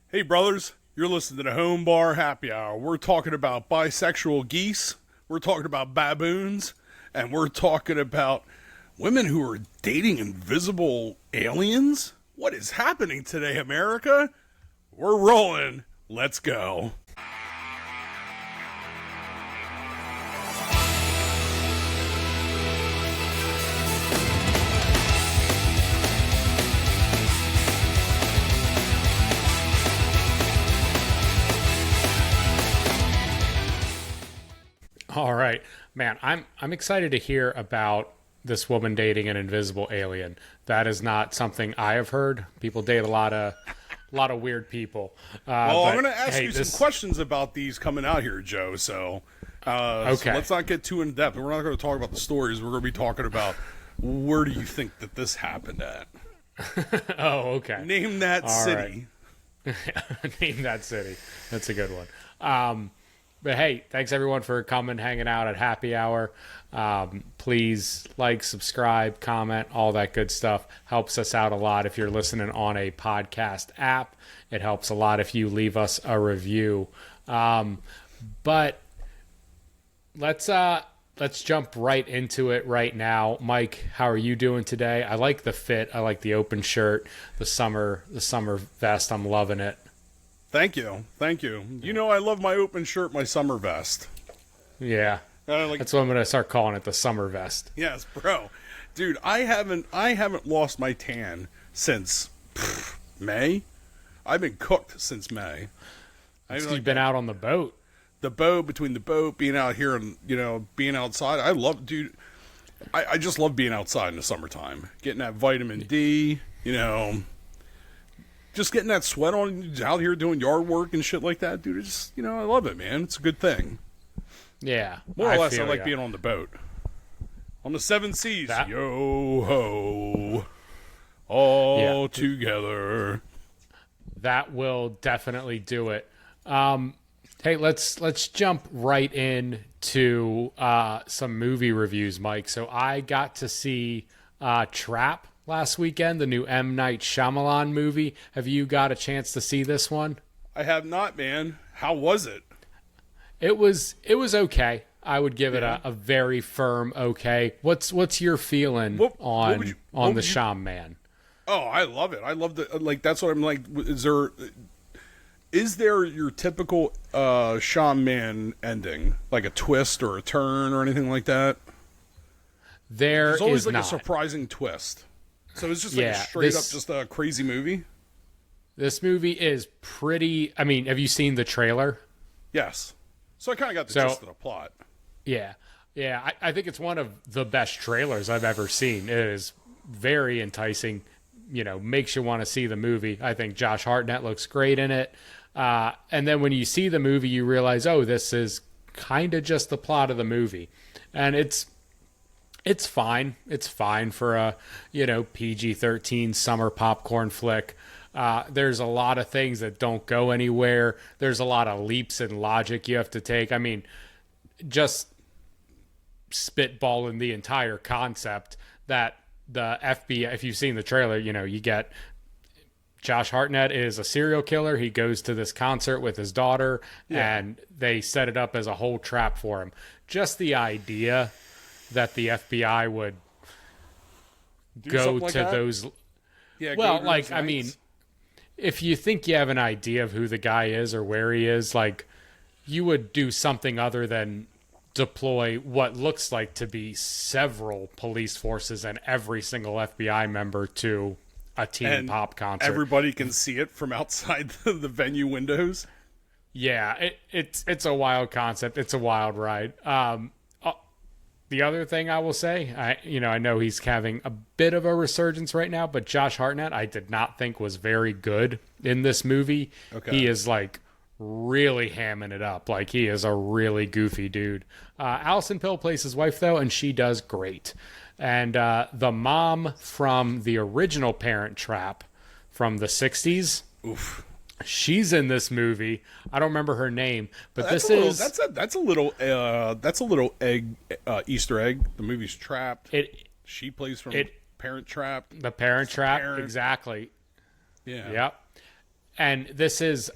Hey, brothers, you're listening to the Home Bar Happy Hour. We're talking about bisexual geese, we're talking about baboons, and we're talking about women who are dating invisible aliens. What is happening today, America? We're rolling. Let's go. All right, man. I'm excited to hear about this woman dating an invisible alien. That is not something I have heard. People date a lot of weird people. Well, I'm going to ask you some questions about these coming out here, Joe. So let's not get too in depth. We're not going to talk about the stories. We're going to be talking about where do you think that this happened at? Oh, okay. Name that city. Right. Name that city. That's a good one. But hey, thanks everyone for coming, hanging out at Happy Hour. Please like, subscribe, comment, all that good stuff. Helps us out a lot if you're listening on a podcast app. It helps a lot if you leave us a review. But let's jump right into it right now. Mike, how are you doing today? I like the fit. I like the open shirt, the summer vest. I'm loving it. Thank you. You know I love my open shirt, my summer vest. Yeah. That's what I'm going to start calling it, the summer vest. Yes, bro. Dude, I haven't lost my tan since May. I've been cooked since May. You've been out on the boat. Between the boat, being out here and, being outside. I just love being outside in the summertime. Getting that vitamin D, just getting that sweat on out here doing yard work and shit like that, dude. I love it, man. It's a good thing. Yeah. More or less, I like being on the boat. On the seven seas. Yo-ho. All together. That will definitely do it. Hey, let's jump right in to some movie reviews, Mike. So I got to see Trap last weekend, the new M. Night Shyamalan movie. Have you got a chance to see this one? I have not, man. How was it? It was okay. I would give it a very firm okay. What's your feeling on the Sham Man? Oh, I love it. I love the that's what I'm like. Is there your typical Sham Man ending, like a twist or a turn or anything like that? There's always like not. a surprising twist. So it's just like a straight up just a crazy movie? This movie is pretty... I mean, have you seen the trailer? Yes. So I kind of got the gist of the plot. Yeah. Yeah, I think it's one of the best trailers I've ever seen. It is very enticing, makes you want to see the movie. I think Josh Hartnett looks great in it. And then when you see the movie, you realize, oh, this is kind of just the plot of the movie. And it's fine. It's fine for a, PG-13 summer popcorn flick. There's a lot of things that don't go anywhere. There's a lot of leaps in logic you have to take. I mean, just spitballing the entire concept that the FBI, if you've seen the trailer, you get Josh Hartnett is a serial killer. He goes to this concert with his daughter, and they set it up as a whole trap for him. Just the idea that the FBI would go to those... Yeah, well, I mean, if you think you have an idea of who the guy is or where he is, you would do something other than deploy what looks like to be several police forces and every single FBI member to a teen pop concert. Everybody can see it from outside the venue windows. Yeah, it's a wild concept. It's a wild ride. The other thing I will say, I know he's having a bit of a resurgence right now, but Josh Hartnett, I did not think was very good in this movie. Okay. He is really hamming it up. He is a really goofy dude. Allison Pill plays his wife though, and she does great. And the mom from the original Parent Trap from the 60s. Oof. She's in this movie. I don't remember her name, but that's a little egg Easter egg. The movie's Trapped. She plays from Parent Trap. The Parent Trap, exactly. Yeah. Yep. And this is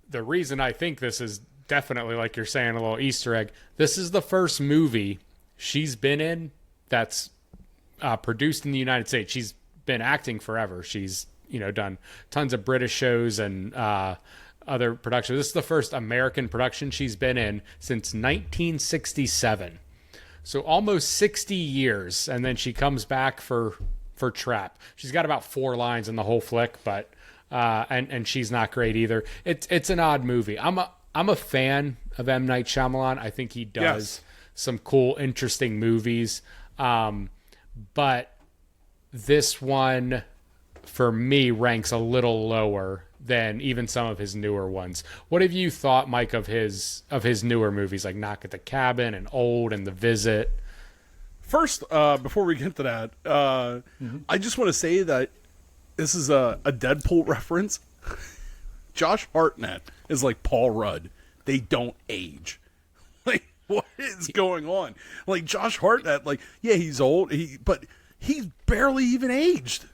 the reason I think this is definitely, like you're saying, a little Easter egg. This is the first movie she's been in that's produced in the United States. She's been acting forever. She's, done tons of British shows and other productions. This is the first American production she's been in since 1967. So almost 60 years. And then she comes back for Trap. She's got about 4 lines in the whole flick, but and she's not great either. It's an odd movie. I'm a fan of M. Night Shyamalan. I think he does some cool, interesting movies. But this one, for me, ranks a little lower than even some of his newer ones. What have you thought, Mike, of his newer movies, like Knock at the Cabin and Old and The Visit? First, before we get to that, I just want to say that this is a Deadpool reference. Josh Hartnett is like Paul Rudd. They don't age. Like, what is going on? Like, Josh Hartnett, like, yeah, he's old, but he's barely even aged.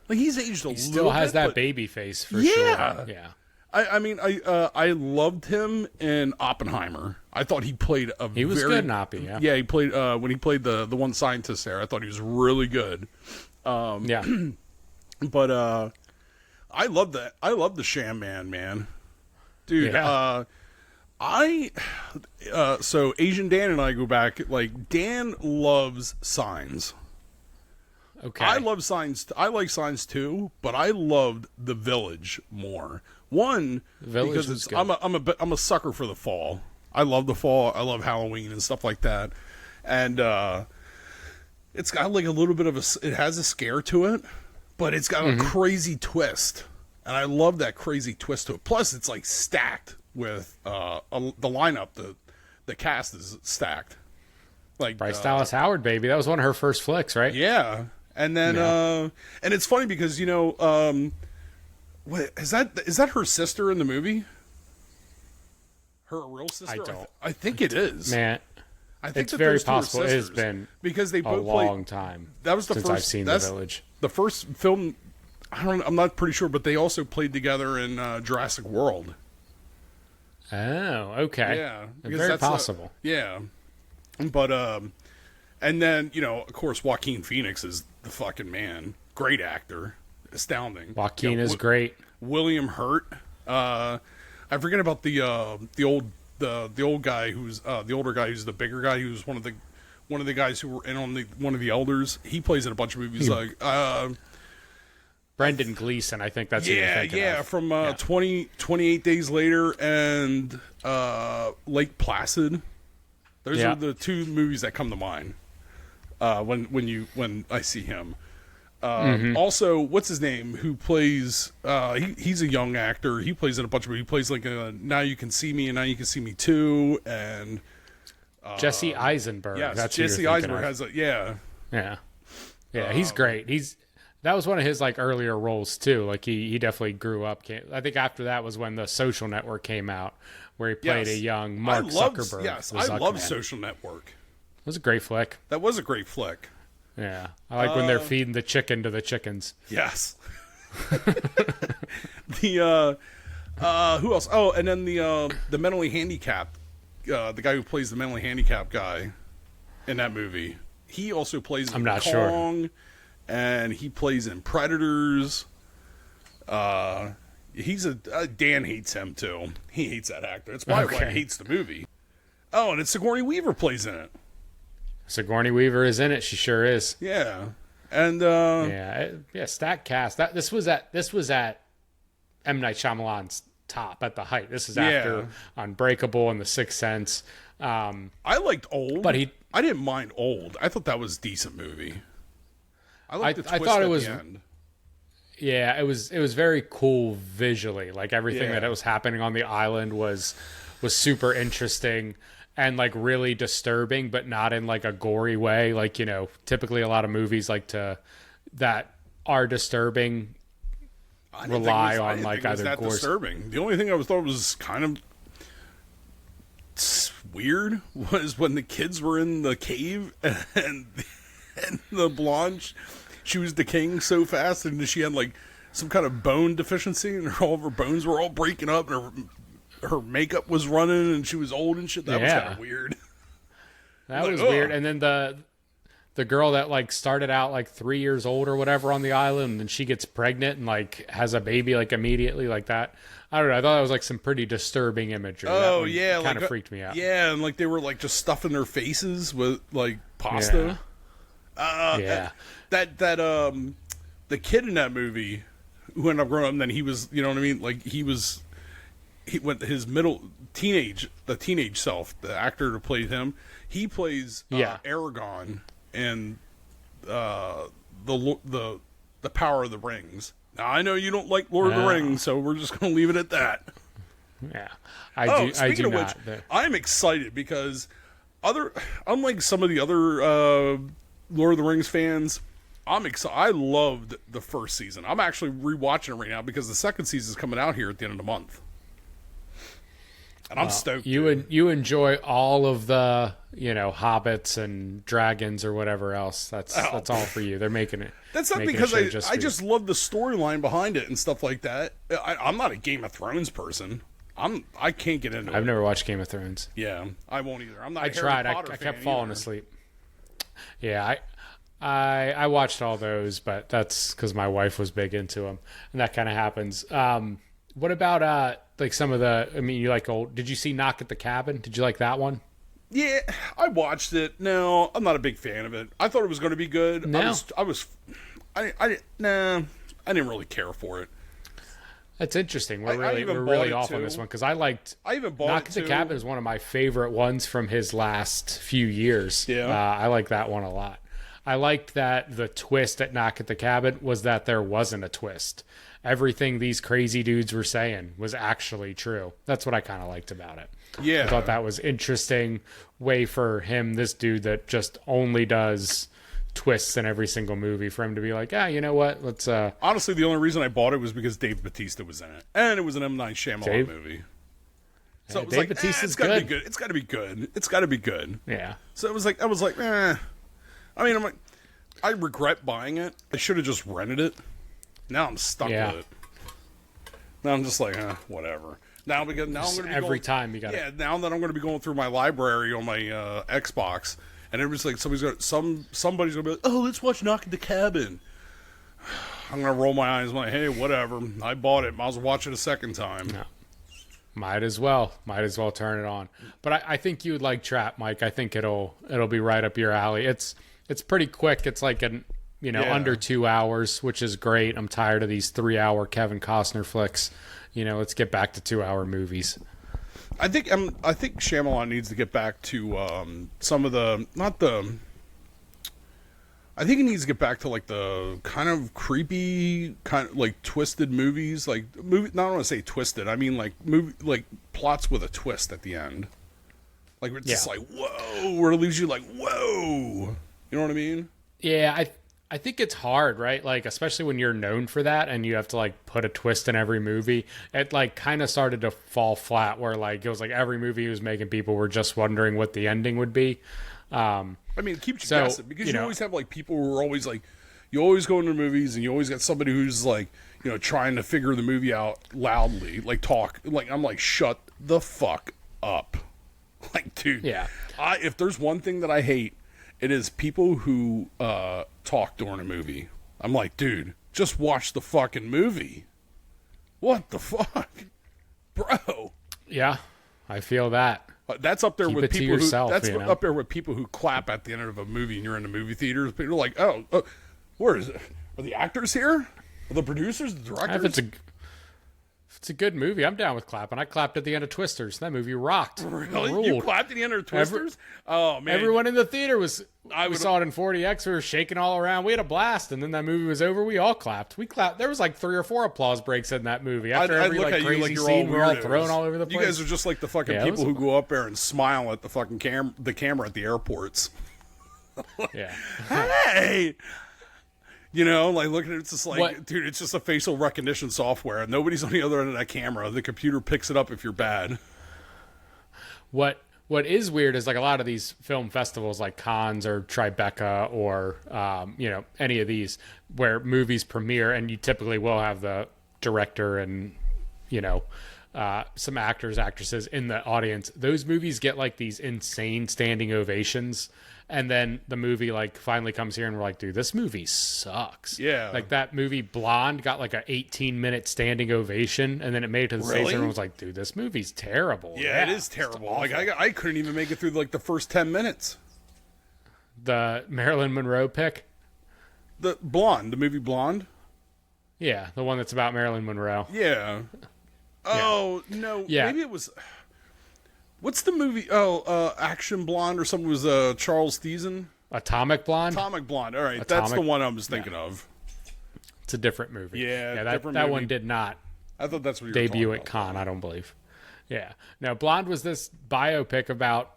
Like, he's aged a little bit. He still has that baby face, for sure. Yeah. I mean, I loved him in Oppenheimer. I thought he played He was good in Oppie, yeah. Yeah, he played, when he played the one scientist there, I thought he was really good. Yeah. But, I love that. I love the Sham Man. Dude, Yeah. So Asian Dan and I go back, like, Dan loves Signs. Okay. I love Signs. I like Signs too, but I loved The Village more. One, Village because was I'm a sucker for the fall. I love the fall. I love Halloween and stuff like that. And it's got like a little bit of it has a scare to it, but it's got a crazy twist. And I love that crazy twist to it. Plus, it's like stacked with the lineup. The cast is stacked. Like Bryce Dallas Howard, baby. That was one of her first flicks, right? Yeah. And then, and it's funny because, wait, is that her sister in the movie? Her real sister? I don't. I think it is. Man, I think it's very possible. It has sisters, been because they a both long time. That was the since first. I've seen that's The Village. The first film. I'm not pretty sure, but they also played together in Jurassic World. Oh, okay. Yeah, because very that's possible. Yeah, but and then of course Joaquin Phoenix is the fucking man. Great actor, astounding. Joaquin is great. William Hurt. I forget about the old guy who's the older guy who's the bigger guy who's one of the guys who were in on one of the elders. He plays in a bunch of movies like Brendan Gleeson, I think that's who you're thinking of. From 28 Days Later and Lake Placid. Those are the 2 movies that come to mind when I see him. Also, what's his name? Who plays? He's a young actor. He plays in a bunch of movies. He plays like Now You Can See Me and Now You Can See Me Too, and Jesse Eisenberg. Yes, that's who Jesse you're thinking Eisenberg of. has Yeah, he's great. That was one of his like earlier roles too. Like he definitely grew up. I think after that was when The Social Network came out, where he played a young Mark Zuckerberg. Yes, the I love Zuckman. Social Network. It was a great flick. That was a great flick. Yeah, I like when they're feeding the chicken to the chickens. Yes. The who else? Oh, and then the mentally handicapped, the guy who plays the mentally handicapped guy in that movie. He also plays in I'm not Kong, sure. And he plays in Predators. He's Dan hates him too. He hates that actor. That's why he hates the movie. Oh, and it's Sigourney Weaver plays in it. Sigourney Weaver is in it. She sure is. Yeah, and stacked cast. This was at M. Night Shyamalan's top at the height. This is after Unbreakable and The Sixth Sense. I liked Old, but I didn't mind Old. I thought that was a decent movie. I liked the twist thought at it was the end. Yeah, it was very cool visually. Like everything that was happening on the island was super interesting and like really disturbing, but not in like a gory way. Like, typically a lot of movies that are disturbing rely on like either that gore. Disturbing. The only thing I thought was kind of weird was when the kids were in the cave and the blonde, she was decaying so fast and she had like some kind of bone deficiency, and all of her bones were all breaking up, and her makeup was running, and she was old and shit. That was kind of weird. That was weird. And then the girl that like started out like 3 years old or whatever on the island, and she gets pregnant and like has a baby like immediately like that. I don't know. I thought that was like some pretty disturbing imagery. Oh yeah, kind of freaked me out. Yeah, and like they were like just stuffing their faces with like pasta. Yeah. That the kid in that movie who ended up growing up, and then he was, you know what I mean? Like he went his the teenage self, the actor who played him. He plays Aragorn in the Power of the Rings. Now I know you don't like Lord of the Rings, so we're just going to leave it at that. Yeah, I do which, I'm excited because unlike some of the other Lord of the Rings fans, I'm excited. I loved the first season. I'm actually rewatching it right now because the second season is coming out here at the end of the month. And I'm stoked. You enjoy all of the, hobbits and dragons or whatever else. That's all for you. They're making it. That's not because I just love the storyline behind it and stuff like that. I'm not a Game of Thrones person. I can't get into it. I've never watched Game of Thrones. Yeah, I won't either. I'm not. I tried. I kept falling asleep. Yeah, I watched all those, but that's because my wife was big into them, and that kind of happens. What about like some of the? I mean, you like old? Did you see Knock at the Cabin? Did you like that one? Yeah, I watched it. No, I'm not a big fan of it. I thought it was going to be good. No. I didn't really care for it. That's interesting. We're really off on this one because I even bought Knock at the Cabin is one of my favorite ones from his last few years. Yeah, I like that one a lot. I liked that the twist at Knock at the Cabin was that there wasn't a twist. Everything these crazy dudes were saying was actually true. That's what I kind of liked about it. Yeah, I thought that was interesting way for him, this dude that just only does twists in every single movie, for him to be like, you know what? Let's. Honestly, the only reason I bought it was because Dave Bautista was in it, and it was an M. Night Shyamalan movie. So it was Dave Bautista's good. It's got to be good. It's got to be good. Yeah. So it was like I was like, I mean, I'm like, I regret buying it. I should have just rented it. Now I'm stuck with it. Now I'm just like, whatever. Now I'm going to be every time you got. Yeah. Now that I'm going to be going through my library on my Xbox, and everybody's like, somebody's going to be like, oh, let's watch Knock at the Cabin. I'm going to roll my eyes. I'm like, hey, whatever. I bought it. Might as well watch it a second time. No. Might as well turn it on. But I think you would like Trap, Mike. I think it'll be right up your alley. It's pretty quick. It's like under 2 hours, which is great. I'm tired of these 3-hour Kevin Costner flicks. Let's get back to 2-hour movies. I think Shyamalan needs to get back to some of I think he needs to get back to like the kind of creepy, kind of like twisted movies, like movie. Not want to say twisted. I mean like movie, like plots with a twist at the end. Like it's just like whoa, where it leaves you like whoa. You know what I mean? Yeah, I think it's hard, right? Like, especially when you're known for that and you have to like put a twist in every movie. It like kind of started to fall flat where like it was like every movie he was making, people were just wondering what the ending would be. I mean, it keeps you guessing because you always have like people who are always like, you always go into movies and you always got somebody who's like, trying to figure the movie out loudly, like talk. Like I'm like, shut the fuck up. Like, dude. Yeah. If there's one thing that I hate, it is people who talk during a movie. I'm like, dude, just watch the fucking movie. What the fuck? Bro. Yeah, I feel that. That's up there with people up there with people who clap at the end of a movie and you're in the movie theaters. People are like, oh, where is it? Are the actors here? Are the producers, the directors? If it's a good movie, I'm down with clapping. I clapped at the end of Twisters. That movie rocked. Really? You clapped at the end of Twisters? Oh, man. Everyone in the theater we saw it in 40X. We were shaking all around. We had a blast. And then that movie was over. We all clapped. We clapped. There was like 3 or 4 applause breaks in that movie. After every like crazy scene, we were all thrown all over the place. You guys are just like the fucking people who go up there and smile at the fucking camera at the airports. Yeah. Hey! Like looking at it's just like, dude, it's just a facial recognition software. And nobody's on the other end of that camera. The computer picks it up if you're bad. What what is weird is like a lot of these film festivals like Cannes or Tribeca or any of these where movies premiere, and you typically will have the director and some actors, actresses in the audience. Those movies get like these insane standing ovations, and then the movie like finally comes here and we're like, dude, this movie sucks. Yeah. Like that movie Blonde got like a 18-minute standing ovation, and then it made it to the States and everyone was like, dude, this movie's terrible. Yeah, it is terrible. Like I couldn't even make it through like the first 10 minutes. The Marilyn Monroe pick? The movie Blonde? Yeah, the one that's about Marilyn Monroe. Yeah. Oh, no. Yeah. Maybe it was... What's the movie? Action Blonde or something was Charles Thiessen? Atomic Blonde? Atomic Blonde. All right, that's the one I was thinking of. It's a different movie. Yeah, that one did not I thought that's what you were debut talking at about. Cannes, I don't believe. Yeah. No, Blonde was this biopic about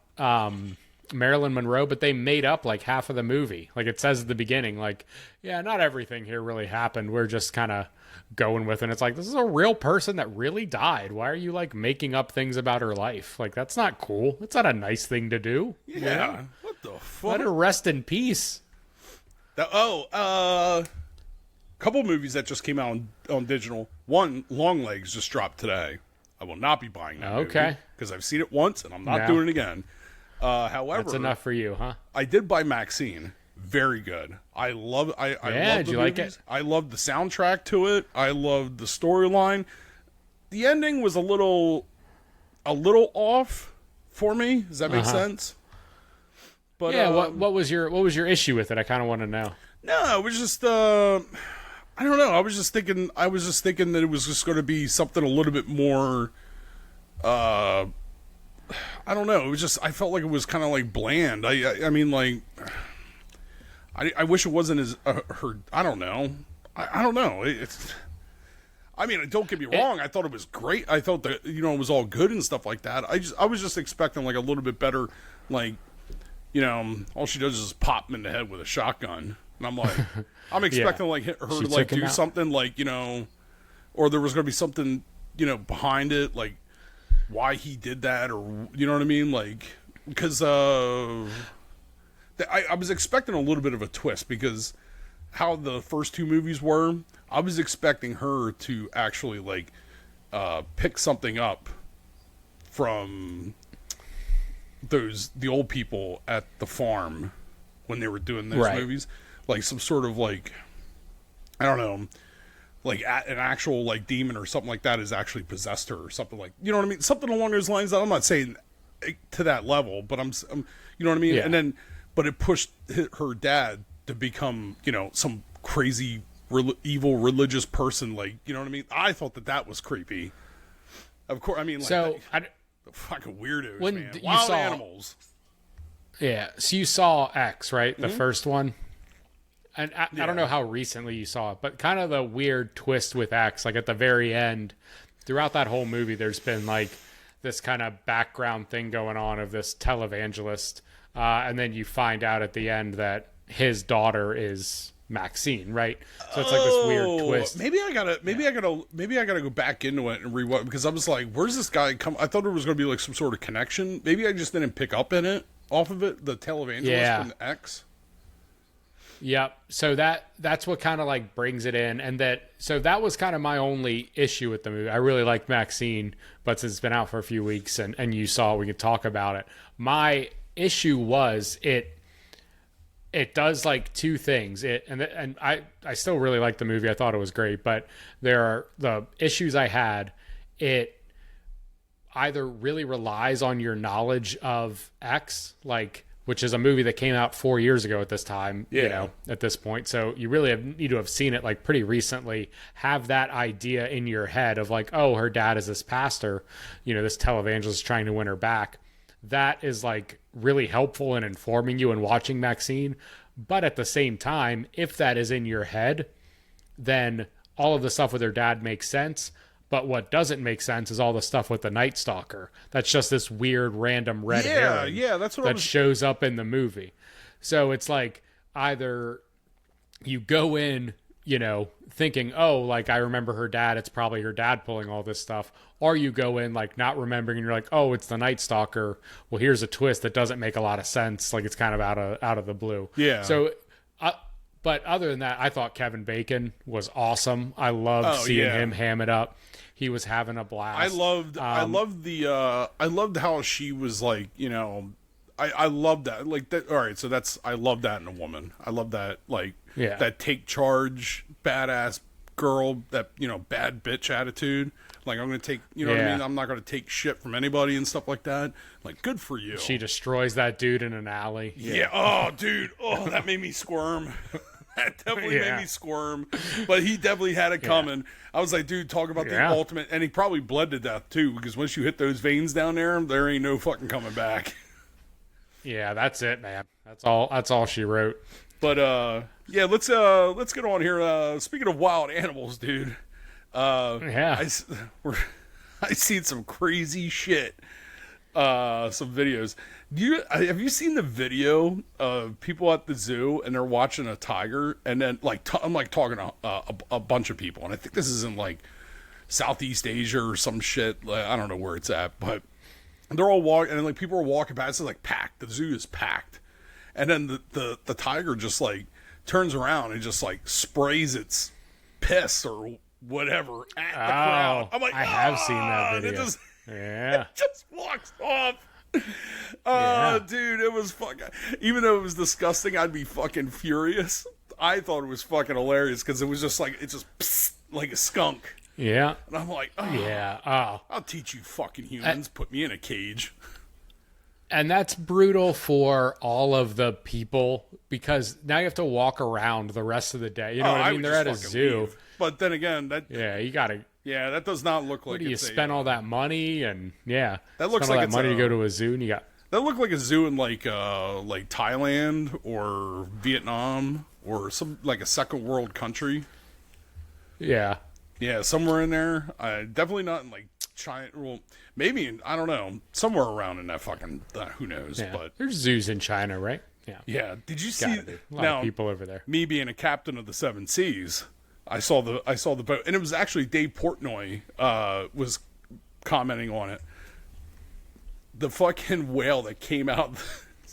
Marilyn Monroe, but they made up like half of the movie. Like it says at the beginning, like, yeah, not everything here really happened. We're just kind of going with it. And it's like, this is a real person that really died. Why are you like making up things about her life? Like, that's not cool. That's not a nice thing to do. Yeah. What the fuck? Let her rest in peace. Couple movies that just came out on digital. One, Longlegs, just dropped today. I will not be buying that movie because I've seen it once and I'm not doing it again. However, that's enough for you, huh? I did buy Maxine. Very good. I love. I love the did you like it? I loved the soundtrack to it. I loved the storyline. The ending was a little off for me. Does that make sense? But yeah. What was your issue with it? I kind of want to know. No, it was just. I don't know. I was just thinking that it was just going to be something a little bit more. I don't know. It was just. I felt like it was kind of like bland. I mean, like. I wish it wasn't as her. I don't know. I don't know. It's. I mean, don't get me wrong. I thought it was great. I thought that it was all good and stuff like that. I was just expecting like a little bit better. Like, all she does is pop him in the head with a shotgun, and I'm like, I'm expecting like her to like do something like or there was going to be something behind it, like why he did that, or you know what I mean, like because. I was expecting a little bit of a twist because how the first two movies were, I was expecting her to actually like pick something up from the old people at the farm when they were doing those movies, like some sort of like I don't know, like an actual like demon or something like that has actually possessed her or something like what I mean, something along those lines. That I'm not saying to that level, but I'm you know what I mean, and then. But it pushed her dad to become, some crazy, evil religious person. Like, you know what I mean? I thought that was creepy. Of course, I mean, like, so the fucking weirdos, when man. you Wild saw, animals. Yeah. So you saw X, right? The first one. And I don't know how recently you saw it, but kind of the weird twist with X, like at the very end, throughout that whole movie, there's been like this kind of background thing going on of this televangelist. And then you find out at the end that his daughter is Maxine, right? So it's like this weird twist. Maybe I gotta go back into it and rewatch because I was like, "Where's this guy come?" I thought there was gonna be like some sort of connection. Maybe I just didn't pick up in it off of it. The televangelist from the X. Yep. So that's what kind of like brings it in, and that was kind of my only issue with the movie. I really liked Maxine, but since it's been out for a few weeks and you saw it, we could talk about it. My issue was it does like two things. And I still really like the movie. I thought it was great, but there are the issues I had. It either really relies on your knowledge of X, like which is a movie that came out 4 years ago at this time, at this point. So you really need to have seen it like pretty recently, have that idea in your head of like, oh, her dad is this pastor, this televangelist trying to win her back. That is like really helpful in informing you and watching Maxine. But at the same time, if that is in your head, then all of the stuff with her dad makes sense. But what doesn't make sense is all the stuff with the Night Stalker. That's just this weird random red herring that's what shows up in the movie. So it's like either you go in thinking, oh, like I remember her dad, it's probably her dad pulling all this stuff. Or you go in like not remembering and you're like, oh, it's the Night Stalker. Well, here's a twist that doesn't make a lot of sense. Like it's kind of out of the blue. Yeah. So, but other than that, I thought Kevin Bacon was awesome. I loved seeing him ham it up. He was having a blast. I loved how she was like, I love that. Like that. All right. So I love that in a woman. I love that. Like, that take charge, badass girl, that, bad bitch attitude. Like, I'm going to take, what I mean? I'm not going to take shit from anybody and stuff like that. Like, good for you. She destroys that dude in an alley. Yeah. Oh, dude. Oh, that made me squirm. That definitely made me squirm. But he definitely had it coming. I was like, dude, talk about the ultimate. And he probably bled to death, too, because once you hit those veins down there ain't no fucking coming back. Yeah, that's it, man. That's all she wrote. But, let's get on here. Speaking of wild animals, dude. I seen some crazy shit. Some videos. Have you seen the video of people at the zoo and they're watching a tiger, and then I'm talking to a bunch of people, and I think this is in like Southeast Asia or some shit. Like, I don't know where it's at, but they're all walking, and like people are walking past. It's like packed. The zoo is packed, and then the tiger just like turns around and just like sprays its piss or whatever at the crowd. I'm like, I have seen that video. It just walks off. Dude, it was fucking. Even though it was disgusting, I'd be fucking furious. I thought it was fucking hilarious because it was just like psst, like a skunk. Yeah, and I'm like, I'll teach you fucking humans. Put me in a cage. And that's brutal for all of the people because now you have to walk around the rest of the day. You know what I mean? They're at a zoo. Leave. But then again, you gotta. Yeah, that does not look like. What do you spend all that money and that looks like all that money to go to a zoo and you got. That looked like a zoo in like Thailand or Vietnam or some like a second world country. Yeah. Yeah, somewhere in there. Definitely not in like China. Well, maybe I don't know. Somewhere around in that fucking who knows? Yeah. But there's zoos in China, right? Yeah. Yeah. Did you see a lot of people over there? Me being a captain of the Seven Seas, I saw the boat, and it was actually Dave Portnoy was commenting on it. The fucking whale that came out,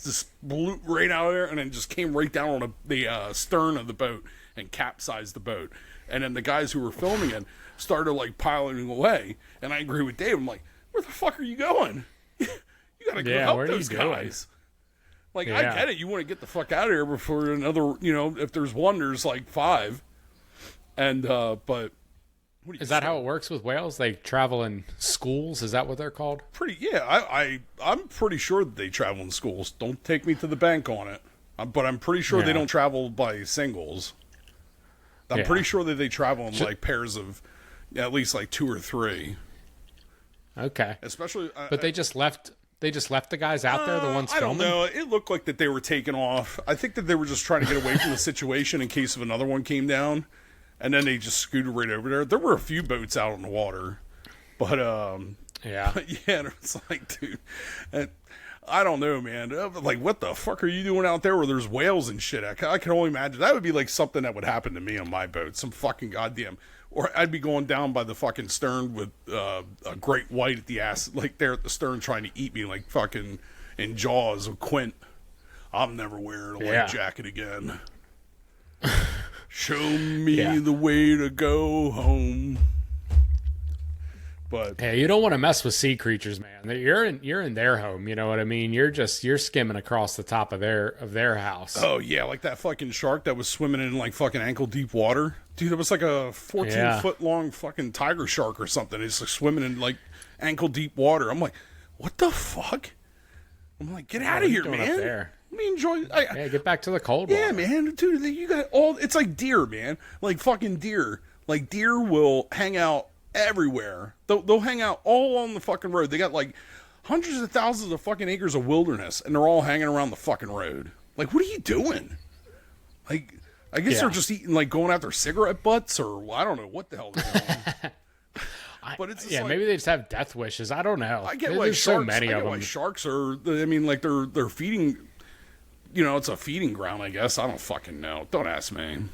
just blew right out of there, and then just came right down on the stern of the boat and capsized the boat. And then the guys who were filming it started like piloting away. And I agree with Dave. I'm like, where the fuck are you going? You gotta go help those guys. Like, I get it. You want to get the fuck out of here before another, if there's one, there's like five. And, but. Is that how it works with whales? They travel in schools? Is that what they're called? I'm pretty sure that they travel in schools. Don't take me to the bank on it. But I'm pretty sure they don't travel by singles. I'm pretty sure that they travel in like pairs of at least like 2 or 3. Okay. Especially, but they just left. They just left the guys out there, the ones filming? I don't know. It looked like that they were taking off. I think that they were just trying to get away from the situation in case of another one came down, and then they just scooted right over there. There were a few boats out on the water, but it was like, dude, I don't know, man. Like, what the fuck are you doing out there where there's whales and shit? I can only imagine. That would be like something that would happen to me on my boat. Some fucking goddamn. Or I'd be going down by the fucking stern with a great white at the ass, like there at the stern trying to eat me like fucking in Jaws of Quint. I'm never wearing a life jacket again. Show me the way to go home. But hey, you don't want to mess with sea creatures, man. You're in their home. You know what I mean? You're skimming across the top of their house. Oh yeah, like that fucking shark that was swimming in like fucking ankle deep water, dude. It was like a 14-foot long fucking tiger shark or something. It's like swimming in like ankle deep water. I'm like, what the fuck? I'm like, get out of here, man. Up there? Let me enjoy. Get back to the cold water. Yeah, man, dude. You got all. It's like deer, man. Like fucking deer. Like deer will hang out everywhere. They'll hang out all on the fucking road. They got like hundreds of thousands of fucking acres of wilderness, and they're all hanging around the fucking road. Like, what are you doing? Like, I guess they're just eating, like, going after cigarette butts, or I don't know what the hell they're doing. But it's just maybe they just have death wishes. I don't know. I get why There's sharks. So many of them. Why sharks are. I mean, like they're feeding. You know, it's a feeding ground. I guess I don't fucking know. Don't ask me.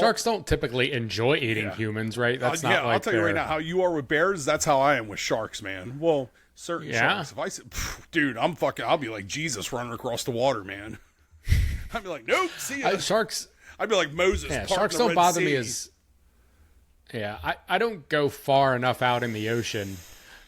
Sharks don't typically enjoy eating humans, right? That's not like I'll tell you right now, how you are with bears, that's how I am with sharks, man. Well, certain sharks. If I say, dude, I'll be like Jesus running across the water, man. I'd be like, nope, see ya. Sharks. I'd be like Moses. Yeah, sharks don't bother me as. Yeah, I don't go far enough out in the ocean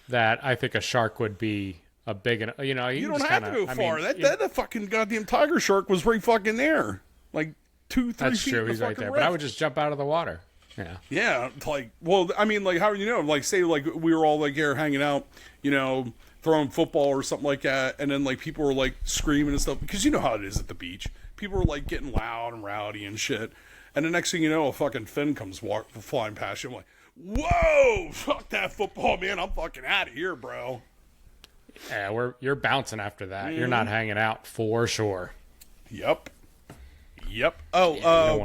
that I think a shark would be a big enough. You know, you don't have to go far. That fucking goddamn tiger shark was right fucking there, like 2-3 feet. That's true. He's right there. But I would just jump out of the water. Yeah. Yeah, like, well, I mean, like, how do you know? Like, say, like, we were all like here hanging out, you know, throwing football or something like that, and then like people were like screaming and stuff because you know how it is at the beach. People were like getting loud and rowdy and shit. And the next thing you know, a fucking fin comes flying past you. I'm like, whoa, fuck that football, man. I'm fucking out of here, bro. Yeah, you're bouncing after that. You're not hanging out for sure. Yep. Oh,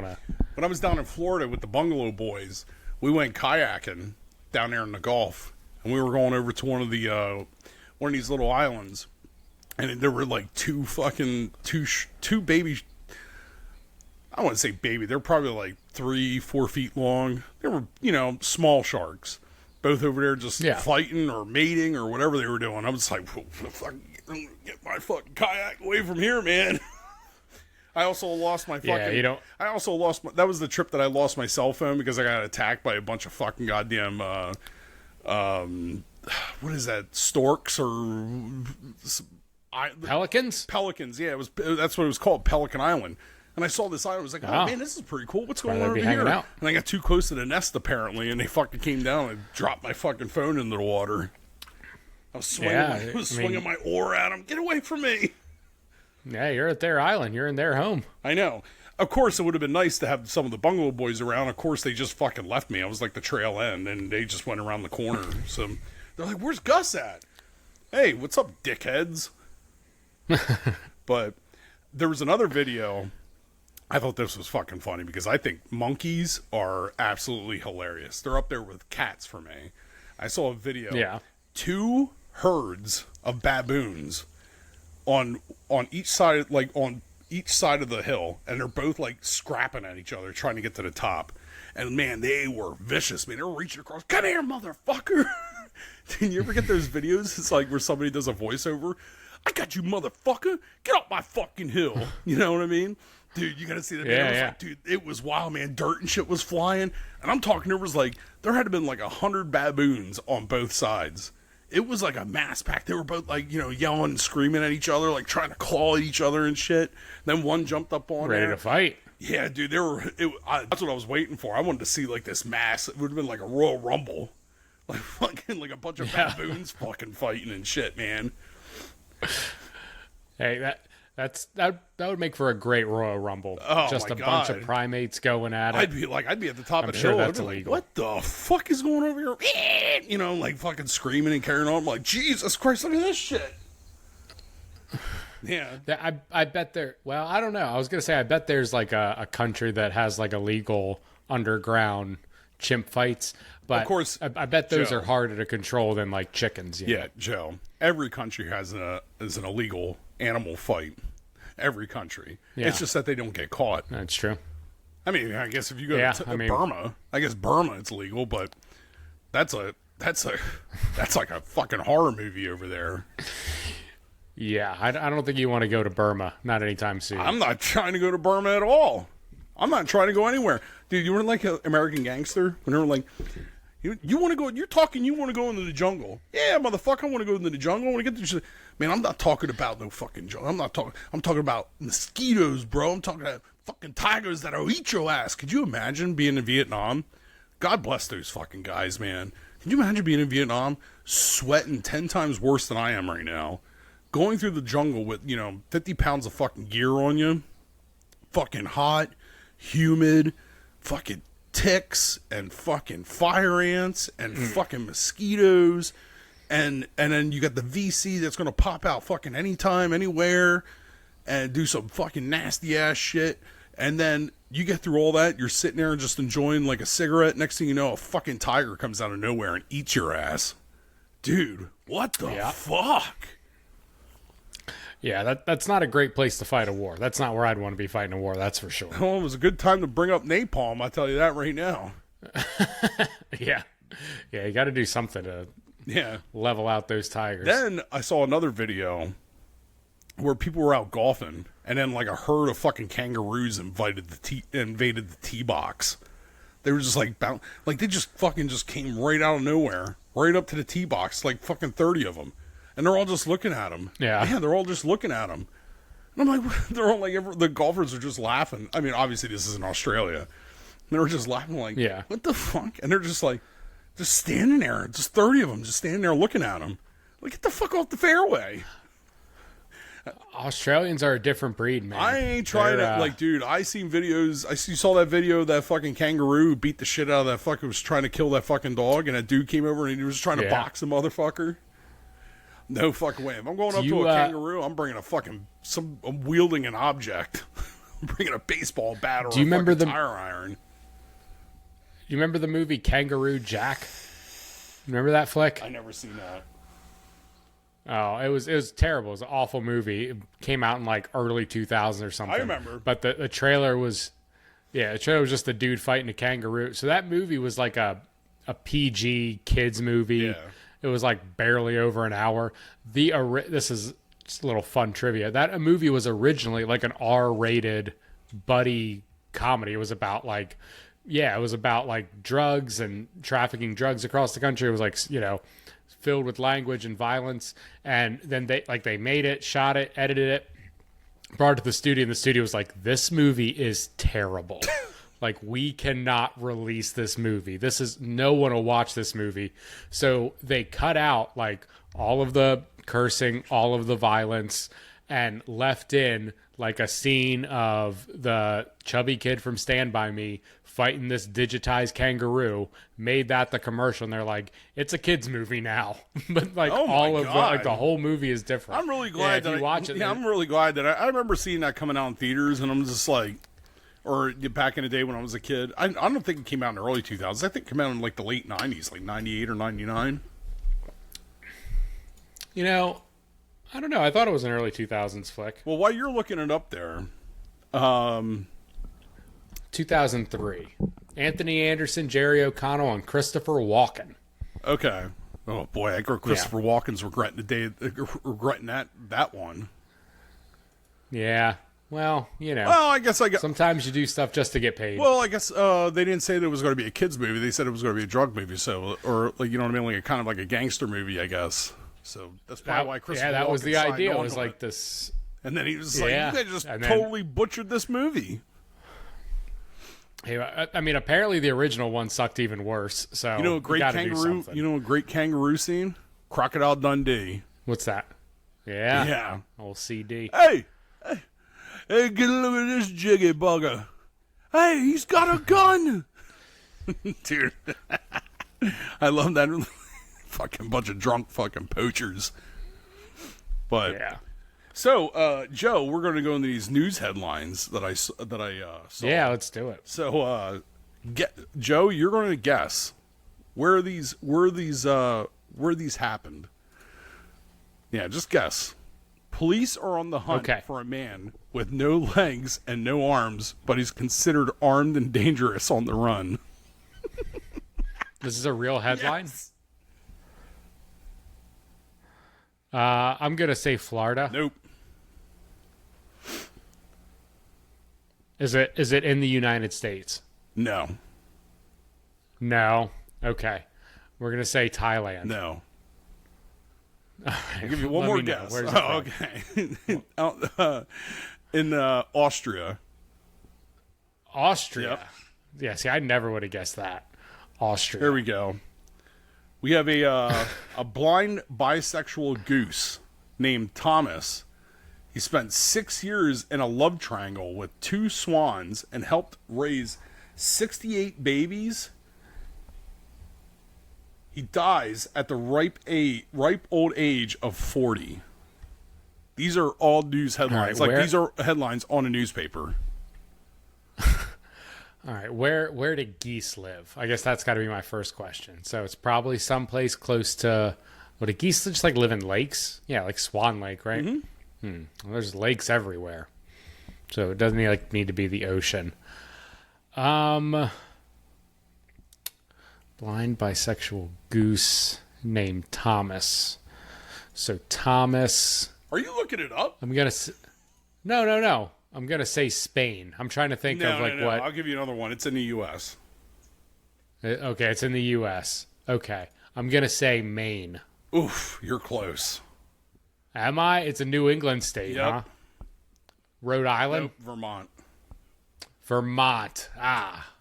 when I was down in Florida with the Bungalow Boys, we went kayaking down there in the Gulf. And we were going over to one of these little islands. And there were like two baby, I wouldn't say baby, they're probably like 3-4 feet long. They were, you know, small sharks, both over there just fighting or mating or whatever they were doing. I was like, get my fucking kayak away from here, man. I also lost my fucking. Yeah, you don't. I also lost. That was the trip that I lost my cell phone because I got attacked by a bunch of fucking goddamn. What is that? Storks or Pelicans? Pelicans, yeah, that's what it was called, Pelican Island. And I saw this island, I was like, oh man, this is pretty cool. What's going on over here? Out. And I got too close to the nest apparently, and they fucking came down and dropped my fucking phone into the water. I was swinging my oar at them. Get away from me! Yeah, you're at their island. You're in their home. I know. Of course, it would have been nice to have some of the Bungalow Boys around. Of course, they just fucking left me. I was like the trail end, and they just went around the corner. So they're like, "Where's Gus at?" Hey, what's up, dickheads? But there was another video. I thought this was fucking funny because I think monkeys are absolutely hilarious. They're up there with cats for me. I saw a video. Yeah. 2 herds of baboons on each side, like on each side of the hill, and they're both like scrapping at each other, trying to get to the top. And man, they were vicious. Man, they were reaching across. Come here, motherfucker! Did you ever get those videos? It's like where somebody does a voiceover. I got you, motherfucker! Get off my fucking hill! You know what I mean? Dude, you gotta see that. Yeah. Like, dude, it was wild, man. Dirt and shit was flying. And I'm talking, there was like, there had to have been like 100 baboons on both sides. It was like a mass pack. They were both like, you know, yelling and screaming at each other, like trying to claw at each other and shit. Then one jumped up on ready to fight. Yeah, dude, that's what I was waiting for. I wanted to see like this mass. It would have been like a Royal Rumble. Like fucking like a bunch of baboons fucking fighting and shit, man. Hey, that would make for a great Royal Rumble. Oh, just my a bunch of God. primates going at it. I'd be at the top of the sure hill. that's I'd be illegal. like, what the fuck is going over here? You know, like fucking screaming and carrying on. I'm like, Jesus Christ, look at this shit. Yeah. I bet there. Well, I don't know. I was gonna say I bet there's like a country that has like illegal underground chimp fights, but Of course, I bet those Joe. are harder to control than like chickens. You know? Yeah, Joe. Every country has an illegal animal fight. Every country. Yeah. It's just that they don't get caught. That's true. I mean, I guess if you go to Burma, I guess Burma it's legal, but that's like a fucking horror movie over there. Yeah, I don't think you want to go to Burma. Not anytime soon. I'm not trying to go to Burma at all. I'm not trying to go anywhere. Dude, you were like an American Gangster when they were like, you want to go, you want to go into the jungle. Yeah, motherfucker, I want to go into the jungle. I want to get the man, I'm not talking about no fucking jungle. I'm talking about mosquitoes, bro. I'm talking about fucking tigers that'll eat your ass. Could you imagine being in Vietnam? God bless those fucking guys, man. Can you imagine being in Vietnam, sweating 10 times worse than I am right now? Going through the jungle with, 50 pounds of fucking gear on you. Fucking hot, humid, fucking ticks and fucking fire ants and fucking mosquitoes. And then you got the VC that's going to pop out fucking anytime, anywhere and do some fucking nasty ass shit. And then you get through all that. You're sitting there just enjoying like a cigarette. Next thing you know, a fucking tiger comes out of nowhere and eats your ass. Dude, what the fuck? Yeah, that's not a great place to fight a war. That's not where I'd want to be fighting a war, that's for sure. Well, it was a good time to bring up napalm, I tell you that right now. Yeah. Yeah, you got to do something to level out those tigers. Then I saw another video where people were out golfing, and then like a herd of fucking kangaroos invaded the tee box. They were just like they just fucking just came right out of nowhere, right up to the tee box, like fucking 30 of them, and they're all just looking at them. Yeah, they're all just looking at them. And I'm like, they're all like, the golfers are just laughing. I mean, obviously this is in Australia. And they were just laughing like, what the fuck? And they're just like, just standing there, just 30 of them, just standing there looking at them. Like, get the fuck off the fairway. Australians are a different breed, man. I ain't trying to, like, dude, I seen videos. You saw that video of that fucking kangaroo beat the shit out of that fucker, was trying to kill that fucking dog, and that dude came over and he was trying to box the motherfucker. No fucking way. If I'm going up to a kangaroo, I'm bringing I'm wielding an object. I'm bringing a baseball bat or a fucking tire iron. You remember the movie Kangaroo Jack? Remember that flick? I never seen that. Oh, it was terrible. It was an awful movie. It came out in like early 2000 or something. I remember. But the trailer was, the trailer was just the dude fighting a kangaroo. So that movie was like a PG kids movie. Yeah. It was like barely over an hour. This is just a little fun trivia. That movie was originally like an R-rated buddy comedy. It was about like drugs and trafficking drugs across the country. It was like, filled with language and violence. And then they made it, shot it, edited it, brought it to the studio, and the studio was like, this movie is terrible. Like, we cannot release this movie. No one will watch this movie. So they cut out like all of the cursing, all of the violence, and left in like a scene of the chubby kid from Stand By Me fighting this digitized kangaroo, made that the commercial, and they're like, it's a kid's movie now. But like the whole movie is different. I'm really glad that you watch it. Yeah, I'm really glad that I remember seeing that coming out in theaters, and I'm just like, or back in the day when I was a kid. I don't think it came out in the early 2000s. I think it came out in like the late 90s, like 98 or 99. I don't know. I thought it was an early 2000s flick. Well, while you're looking it up there, 2003. Anthony Anderson, Jerry O'Connell, and Christopher Walken. Okay. Oh boy, I heard Christopher Walken's regretting that one. Yeah. Well, Well, I guess sometimes you do stuff just to get paid. Well, I guess they didn't say that it was going to be a kids movie. They said it was going to be a drug movie, so or like you know what I mean, like kind of like a gangster movie, I guess. So that's probably why Christopher Walken that was the idea. It was like this, and then he was like, "You guys just totally butchered this movie." Hey, I mean, apparently the original one sucked even worse. So a great kangaroo. A great kangaroo scene. Crocodile Dundee. What's that? Yeah. Yeah. Old CD. Hey, get a look at this jiggy bugger. Hey, he's got a gun. Dude, I love that. Fucking bunch of drunk fucking poachers. But yeah. So, Joe, we're going to go into these news headlines that I saw. Yeah, let's do it. So, Joe, you're going to guess where these happened. Yeah, just guess. Police are on the hunt for a man with no legs and no arms, but he's considered armed and dangerous on the run. This is a real headline? Yes. I'm going to say Florida. Nope. Is it in the United States? No. No. Okay. We're going to say Thailand. No. Right. I'll give you one more guess. Okay. In Austria. Austria? Yep. Yeah, see, I never would have guessed that. Austria. Here we go. We have a blind bisexual goose named Thomas. He spent 6 years in a love triangle with 2 swans and helped raise 68 babies. He dies at the ripe old age of 40. These are all news headlines. Right, these are headlines on a newspaper. All right, where do geese live? I guess that's got to be my first question. So it's probably someplace close to. Would a geese just like live in lakes? Yeah, like Swan Lake, right? Mm-hmm. Well, there's lakes everywhere, so it doesn't need to be the ocean. Blind bisexual goose named Thomas. So Thomas. Are you looking it up? I'm gonna. No. I'm gonna say Spain. I'm trying to think of what. I'll give you another one. It's in the U.S. Okay, it's in the U.S. Okay, I'm gonna say Maine. Oof, you're close. Am I? It's a New England state, Yep. huh? Rhode Island? Nope, Vermont. Vermont. Ah.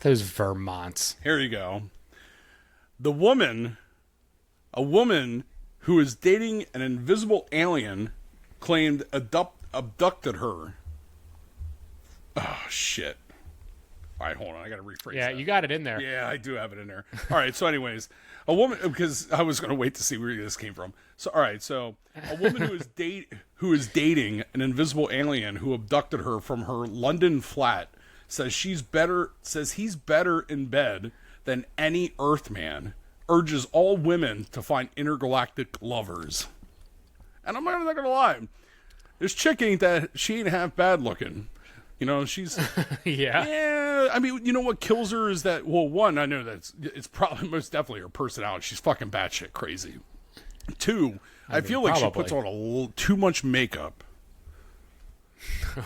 Those Vermonts. Here you go. A woman who is dating an invisible alien claimed abducted her. Oh, shit. All right, hold on. I got to rephrase Yeah, that. you got it in there. Yeah, I do have it in there. All right, so anyways, a woman, because I was going to wait to see where this came from. So, all right, so a woman who is dating an invisible alien who abducted her from her London flat says he's better in bed than any Earthman, urges all women to find intergalactic lovers. And I'm not going to lie, this chick ain't half bad looking. You know, she's Yeah. yeah. I mean, you know what kills her is that, well, one, I know that it's probably most definitely her personality. She's fucking batshit crazy. Two, I feel like she puts on a little too much makeup.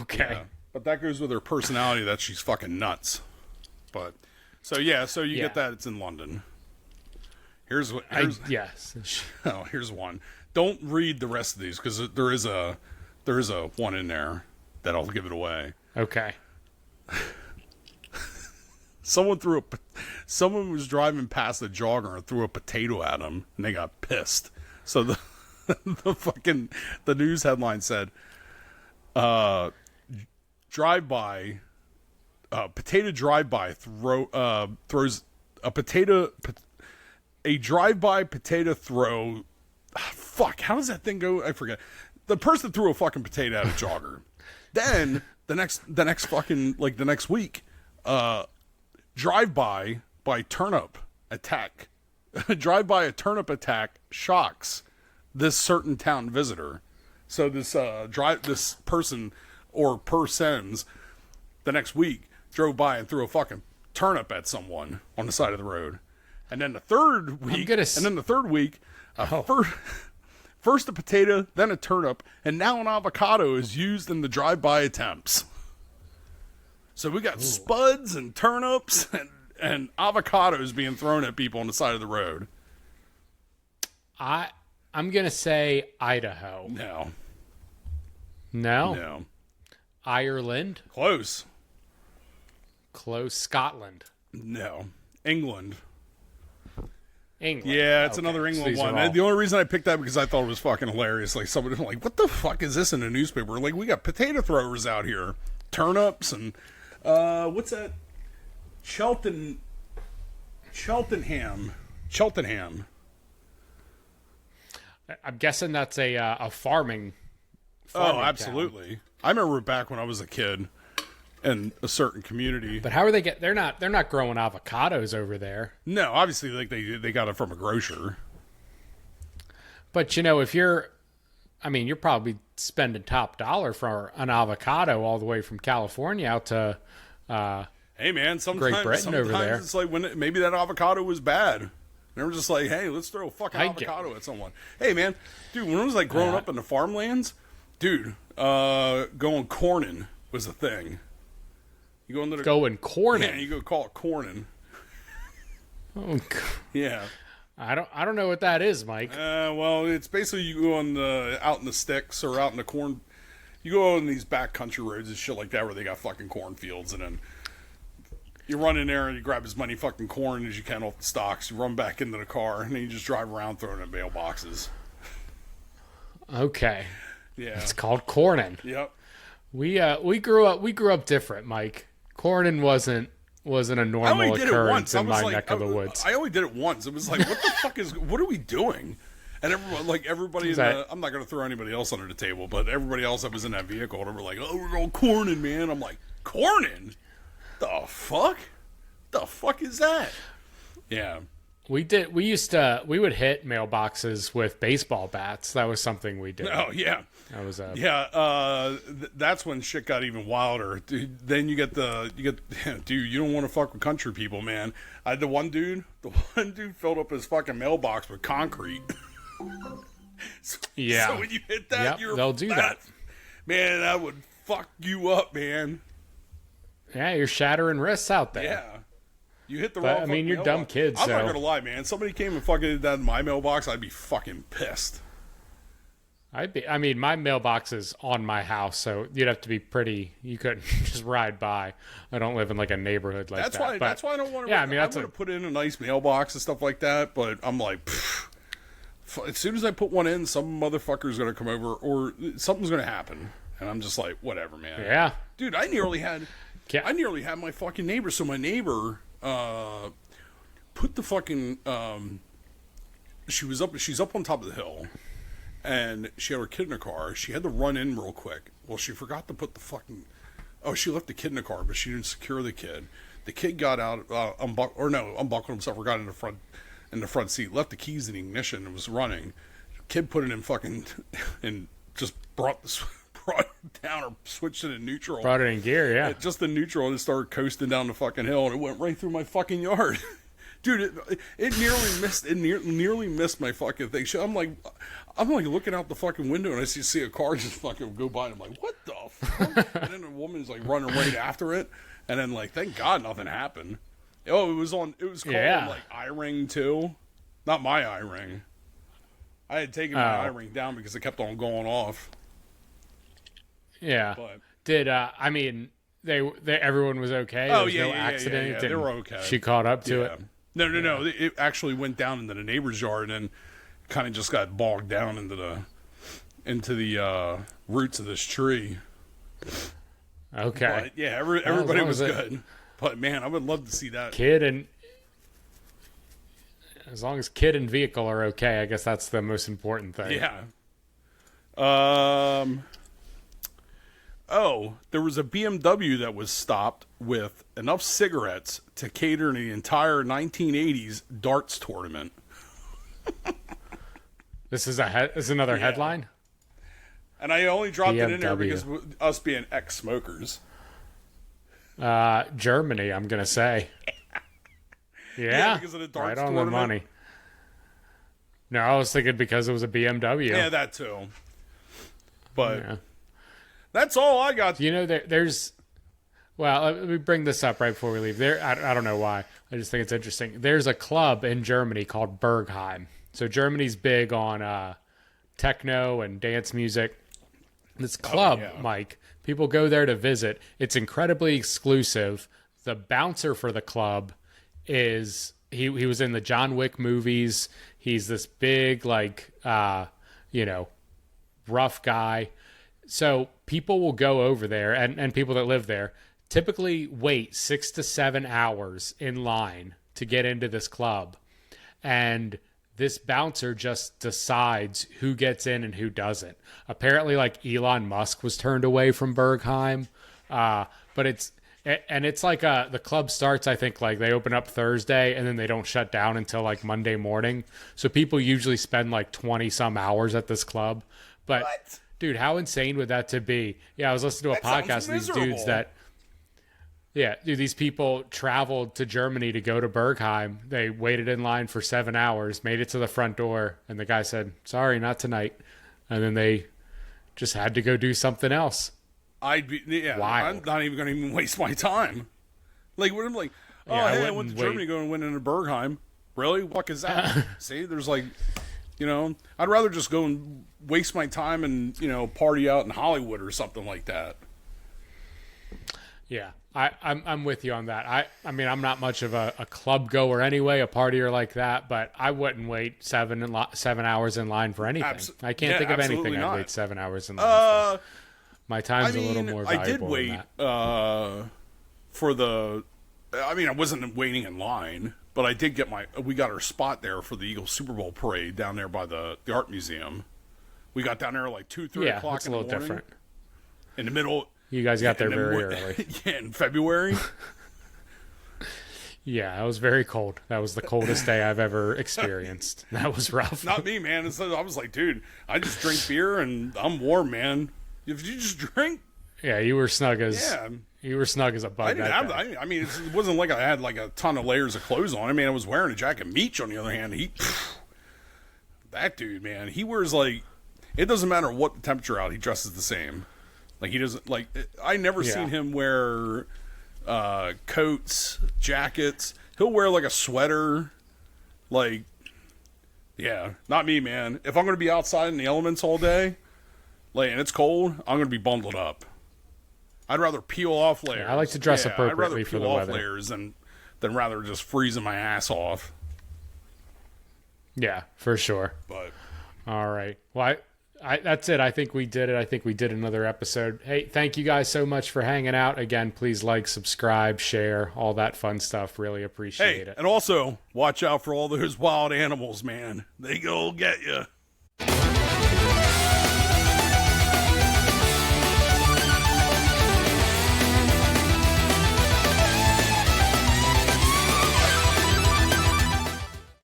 Okay. Yeah. But that goes with her personality that she's fucking nuts. But so you get that it's in London. Here's Yes. oh, here's one. Don't read the rest of these because there is a one in there that'll give it away. Okay. Someone was driving past a jogger and threw a potato at him, and they got pissed. So the news headline said, potato drive-by throws a potato. A drive-by potato throw. Fuck, how does that thing go? I forget. The person threw a fucking potato at a jogger. Then the next week, drive-by turnip attack. Drive-by a turnip attack shocks this certain town visitor. So this person or persons the next week drove by and threw a fucking turnip at someone on the side of the road. And then the third week, first a potato, then a turnip, and now an avocado is used in the drive-by attempts. So we got spuds and turnips and avocados being thrown at people on the side of the road. I'm gonna say Idaho. No. No. Ireland. Close. Scotland. No. England. England. Yeah, it's Okay. another England So one. The only reason I picked that because I thought it was fucking hilarious. Like somebody like, what the fuck is this in the newspaper? Like we got potato throwers out here, turnips and what's that? Cheltenham. I'm guessing that's a farming. Oh, absolutely. Town. I remember back when I was a kid in a certain community. But how are they they're not growing avocados over there. No, obviously like they got it from a grocer. But you know, if you're probably spending top dollar for an avocado all the way from California out to hey man, Great Britain over there. It's like when maybe that avocado was bad. They were just like, hey, let's throw a fucking avocado at someone. Hey man, dude, when I was like growing up in the farmlands, dude, going corning was a thing. You go into the corning. Yeah, you go call it corning. Oh, yeah. I don't know what that is, Mike. Well, it's basically you go out in the sticks or out in the corn. You go on these back country roads and shit like that where they got fucking cornfields, and then you run in there and you grab as many fucking corn as you can off the stalks. You run back into the car and then you just drive around throwing in mailboxes. Okay. Yeah. It's called corning. Yep. We grew up different, Mike. Corning wasn't a normal occurrence in my neck of the woods. I only did it once. It was like, what the fuck what are we doing? And everybody I'm not going to throw anybody else under the table, but everybody else that was in that vehicle, they were like, oh, we're going corning, man. I'm like, corning? The fuck? The fuck is that? Yeah. We did. We would hit mailboxes with baseball bats. That was something we did. Oh yeah, That was a yeah. That's when shit got even wilder. Dude, then you get dude. You don't want to fuck with country people, man. I had the one dude filled up his fucking mailbox with concrete. yeah. So when you hit that, Yep, they'll do that. Man, that would fuck you up, man. Yeah, you're shattering wrists out there. Yeah. You hit the But, wrong I mean, fucking you're mailbox. dumb kids, I'm not so- gonna lie, man. Somebody came and fucking did that in my mailbox, I'd be fucking pissed. I mean, my mailbox is on my house, so you'd have to be pretty. You couldn't just ride by. I don't live in like a neighborhood like That's that. why. But, That's why I don't want to. Yeah, I mean, I that's want to put in a nice mailbox and stuff like that. But I'm like, as soon as I put one in, some motherfucker's gonna come over or something's gonna happen, and I'm just like, whatever, man. yeah. Dude, I nearly had Yeah. my fucking neighbor. So my neighbor put the fucking she's up on top of the hill, and she had her kid in the car. She had to run in real quick. Well, she forgot to put the fucking she left the kid in the car, but she didn't secure the kid. The kid got out, unbuckled himself or got in the front seat, left the keys in the ignition and was running. Kid put it in fucking and just brought it down or switched it in neutral. Brought it in gear, yeah. Just the neutral, and it started coasting down the fucking hill, and it went right through my fucking yard. Dude, it nearly missed. It nearly missed my fucking thing. I'm like looking out the fucking window, and I see a car just fucking go by, and I'm like, what the fuck? And then a woman's like running right after it, and then like, thank God nothing happened. Oh, it was called like iRing too, not my iRing. I had taken my iRing down because it kept on going off. Yeah. But Did I mean they everyone was okay? Oh, There was yeah, no yeah, accident. yeah. They were okay. She caught up to yeah. it. No. It actually went down into the neighbor's yard and kind of just got bogged down into the roots of this tree. Okay. But yeah, everybody long was as good. But man, I would love to see that. As long as kid and vehicle are okay, I guess that's the most important thing. Yeah. Oh, there was a BMW that was stopped with enough cigarettes to cater the entire 1980s darts tournament. This is another headline. And I only dropped it in there BMW. because of us being ex-smokers. Germany, I'm gonna say. Yeah, because of the darts right on tournament. the money. No, I was thinking because it was a BMW. Yeah, that too. But Yeah. that's all I got. You know, there's. Well, let me bring this up right before we leave. I don't know why. I just think it's interesting. There's a club in Germany called Bergheim. So Germany's big on techno and dance music. This club, yeah. Mike, people go there to visit. It's incredibly exclusive. The bouncer for the club is he was in the John Wick movies. He's this big rough guy. So people will go over there and people that live there typically wait 6 to 7 hours in line to get into this club. And this bouncer just decides who gets in and who doesn't. Apparently, like Elon Musk was turned away from Bergheim, but it's like the club starts. I think like they open up Thursday and then they don't shut down until like Monday morning. So people usually spend like 20 some hours at this club. But What? dude, how insane would that to be? Yeah, I was listening to a That podcast sounds of these miserable. dudes that. Yeah, dude, these people traveled to Germany to go to Bergheim. They waited in line for 7 hours, made it to the front door, and the guy said, "Sorry, not tonight." And then they just had to go do something else. I'd be Wild. I'm not even going to even waste my time. Like what I'm like, oh Yeah, I hey, I wouldn't went to wait. Germany going to win in a Bergheim. Really? What fuck is that? See, there's like, I'd rather just go and waste my time and party out in Hollywood or something like that. Yeah, I'm with you on that. I mean, I'm not much of a club goer anyway, a partier like that, but I wouldn't wait 7 hours in line for anything. I can't think of absolutely anything not. I'd wait 7 hours in line for. My time's a little more valuable I did wait than that. for the. I mean, I wasn't waiting in line, but I did get we got our spot there for the Eagles Super Bowl parade down there by the art museum. We got down there like 2-3 Yeah, o'clock that's in a the little morning. different. In the middle. You guys got there and then very we're- early. Yeah, in February. Yeah, it was very cold. That was the coldest day I've ever experienced. That was rough. Not me, man. I was like, dude, I just drink beer and I'm warm, man. If you just drink, Yeah, you were snug as yeah. you were snug as a bug. I didn't that have. day. I mean, it wasn't like I had like a ton of layers of clothes on. I mean, I was wearing a jacket. Meech, on the other hand, that dude, man, he wears like, it doesn't matter what the temperature out, he dresses the same. Like he doesn't like. I never Yeah. seen him wear coats, jackets. He'll wear like a sweater. Like, yeah, not me, man. If I'm gonna be outside in the elements all day, like, and it's cold, I'm gonna be bundled up. I'd rather peel off layers. I like to dress I'd appropriately rather for peel the off weather. layers than rather just freezing my ass off. Yeah, for sure. But All right. Well, that's it. I think we did it. I think we did another episode. Hey, thank you guys so much for hanging out. Again, please like, subscribe, share, all that fun stuff. Really appreciate hey, it. and also watch out for all those wild animals, man. They go get you.